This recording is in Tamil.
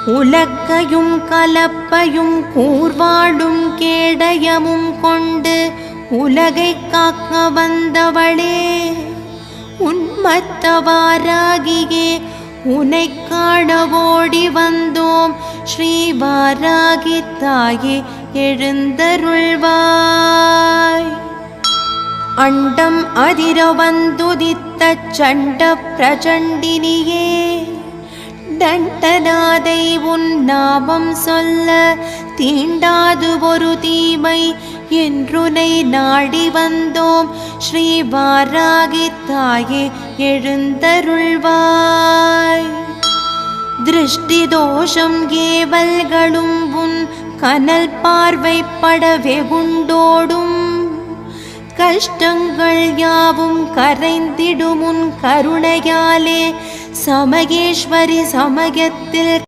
உலக்கையும் கலப்பையும் கூர்வாடும் கேடயமும் கொண்டு உலகை காக்க வந்தவளே, உன்மத்தவாராகியே உனை காண ஓடி வந்தோம். ஸ்ரீ வாராகி தாயே எழுந்தருள்வாய். அண்டம் அதிர வந்துதித்த சண்ட பிரச்சண்டினியே, தண்டநாதை உன் நாமம் சொல்ல தீண்டாது ஒரு தீமை என்றுனை நாடி வந்தோம். ஸ்ரீ வாராகி தாயே எழுந்தருள்வாய். திருஷ்டி தோஷம் ஏவல்களும் உன் கனல் பார்வைப்பட வெகுண்டோடும், கஷ்டங்கள் யாவும் கரைந்திடும் உன் கருணையாலே. சமயேஸ்வரி சமயத்தில்